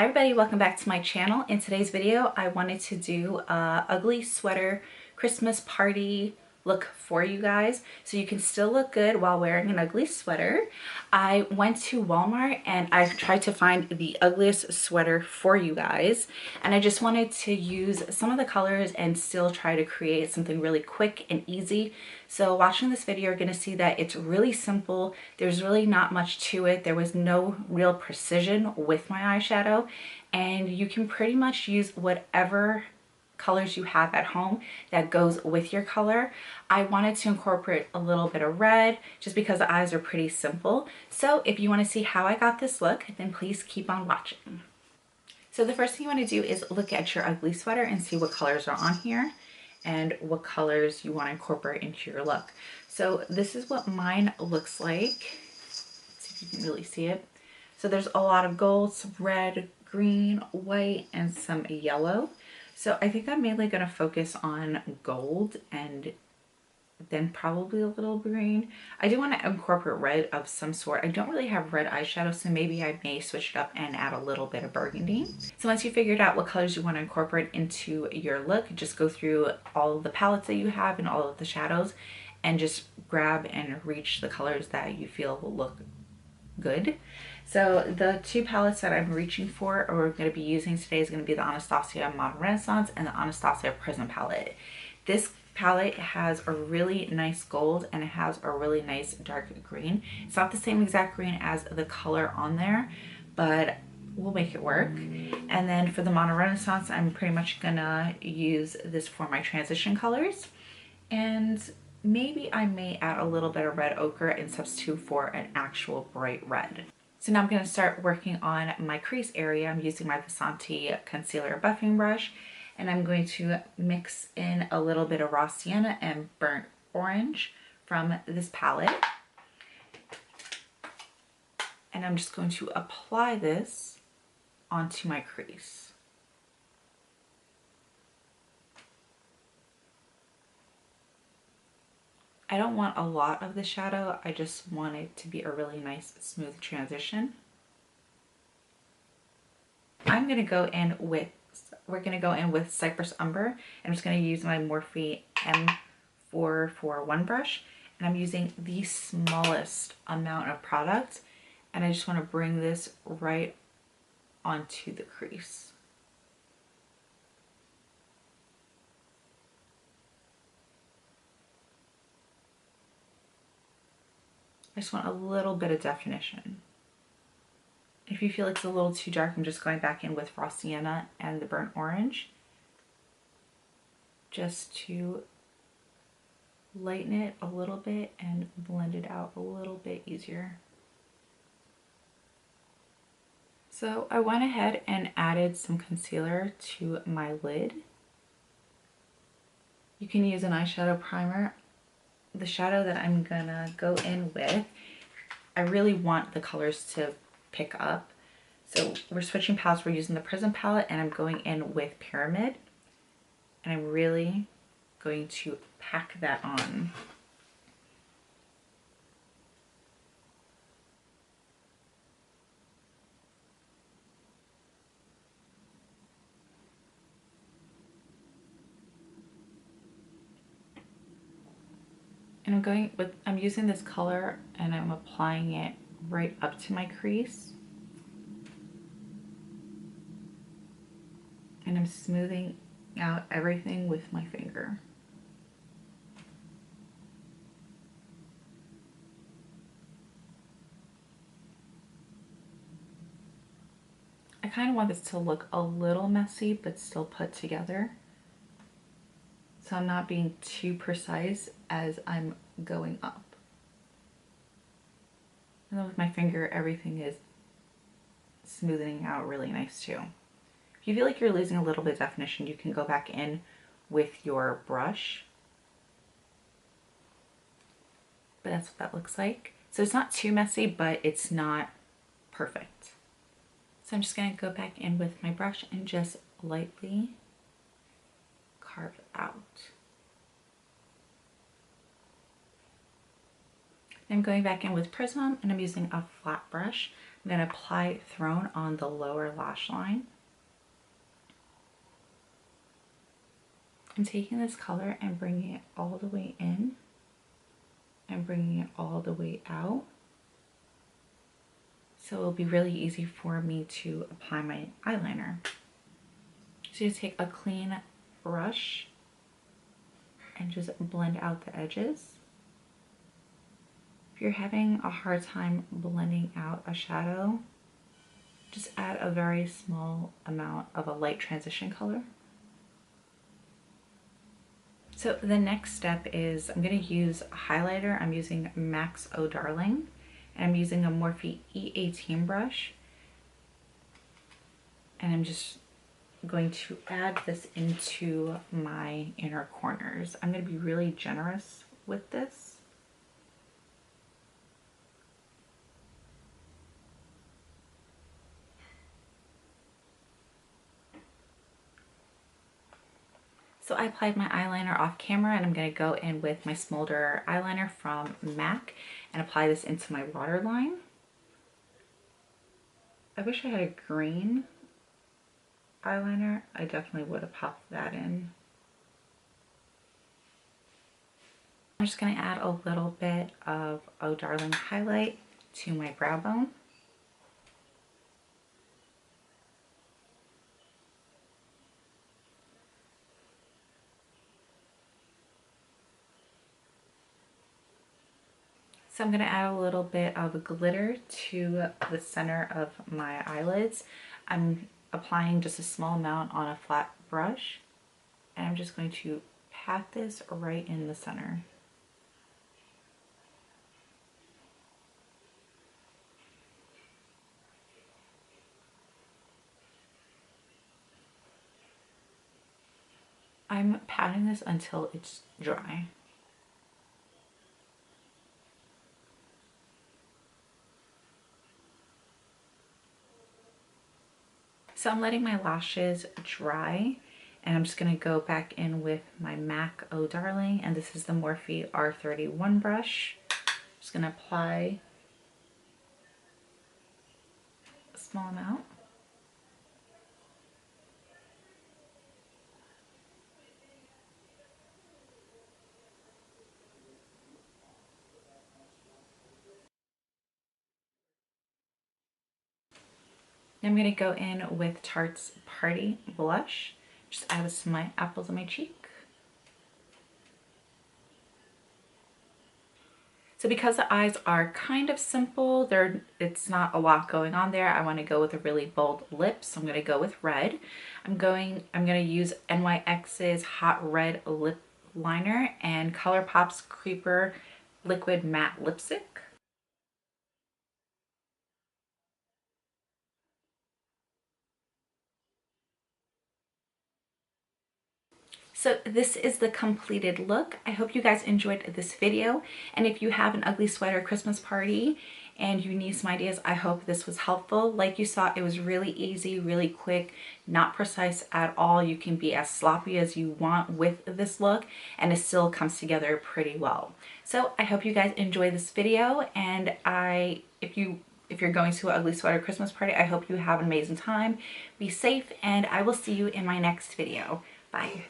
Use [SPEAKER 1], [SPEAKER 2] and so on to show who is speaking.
[SPEAKER 1] Hi everybody, welcome back to my channel. In today's video, I wanted to do a ugly sweater Christmas party look for you guys so you can still look good while wearing an ugly sweater. I went to Walmart and I tried to find the ugliest sweater for you guys, and I just wanted to use some of the colors and still try to create something really quick and easy. So watching this video, you're going to see that it's really simple. There's really not much to it. There was no real precision with my eyeshadow, and you can pretty much use whatever colors you have at home that goes with your color. I wanted to incorporate a little bit of red just because the eyes are pretty simple. So if you want to see how I got this look, then please keep on watching. So the first thing you want to do is look at your ugly sweater and see what colors are on here and what colors you want to incorporate into your look. So this is what mine looks like. Let's see if you can really see it. So there's a lot of gold, some red, green, white, and some yellow. So I think I'm mainly going to focus on gold and then probably a little green. I do want to incorporate red of some sort. I don't really have red eyeshadow, so maybe I may switch it up and add a little bit of burgundy. So once you figured out what colors you want to incorporate into your look, just go through all of the palettes that you have and all of the shadows and just grab and reach the colors that you feel will look good. So the two palettes that I'm reaching for or going to be using today is going to be the Anastasia Modern Renaissance and the Anastasia Prism palette. This palette has a really nice gold and it has a really nice dark green. It's not the same exact green as the color on there, but we'll make it work. And then for the Modern Renaissance, I'm pretty much gonna use this for my transition colors, and maybe I may add a little bit of red ochre and substitute for an actual bright red. So now I'm going to start working on my crease area. I'm using my Vasanti concealer buffing brush, and I'm going to mix in a little bit of raw sienna and burnt orange from this palette. And I'm just going to apply this onto my crease. I don't want a lot of the shadow, I just want it to be a really nice smooth transition. I'm gonna go in with, we're gonna go in with Cypress Umber, and I'm just gonna use my Morphe M441 brush, and I'm using the smallest amount of product, and I just wanna bring this right onto the crease. I just want a little bit of definition. If you feel it's a little too dark, I'm just going back in with raw sienna and the burnt orange just to lighten it a little bit and blend it out a little bit easier. So I went ahead and added some concealer to my lid. You can use an eyeshadow primer. The shadow that I'm gonna go in with, I really want the colors to pick up. So we're switching palettes. We're using the Prism palette, and I'm going in with Pyramid, and I'm really going to pack that on. And I'm using this color and I'm applying it right up to my crease. And I'm smoothing out everything with my finger. I kind of want this to look a little messy but still put together. So I'm not being too precise as I'm going up. And then with my finger, everything is smoothing out really nice too. If you feel like you're losing a little bit of definition, you can go back in with your brush. But that's what that looks like. So it's not too messy, but it's not perfect. So I'm just gonna go back in with my brush and just lightly carve out. I'm going back in with Prism and I'm using a flat brush. I'm going to apply Throne on the lower lash line. I'm taking this color and bringing it all the way in and bringing it all the way out. So it'll be really easy for me to apply my eyeliner. So you take a clean brush and just blend out the edges. If you're having a hard time blending out a shadow, just add a very small amount of a light transition color. So the next step is I'm going to use a highlighter. I'm using MAC Oh Darling, and I'm using a Morphe E18 brush. And I'm just going to add this into my inner corners. I'm going to be really generous with this. So I applied my eyeliner off camera and I'm going to go in with my Smolder eyeliner from MAC and apply this into my waterline. I wish I had a green eyeliner. I definitely would have popped that in. I'm just going to add a little bit of Oh Darling highlight to my brow bone. So I'm going to add a little bit of glitter to the center of my eyelids. I'm applying just a small amount on a flat brush, and I'm just going to pat this right in the center. I'm patting this until it's dry. So I'm letting my lashes dry and I'm just going to go back in with my MAC Oh Darling, and this is the Morphe R31 brush. Just going to apply a small amount. I'm going to go in with Tarte Paaarty blush. Just add this to my apples of my cheek. So because the eyes are kind of simple, it's not a lot going on there. I want to go with a really bold lip, so I'm going to go with red. I'm going to use NYX's Hot Red Lip Liner and Colourpop's Creeper Liquid Matte Lipstick. So this is the completed look. I hope you guys enjoyed this video. And if you have an ugly sweater Christmas party and you need some ideas, I hope this was helpful. Like you saw, it was really easy, really quick, not precise at all. You can be as sloppy as you want with this look and it still comes together pretty well. So I hope you guys enjoy this video, and if you're going to an ugly sweater Christmas party, I hope you have an amazing time. Be safe, and I will see you in my next video. Bye.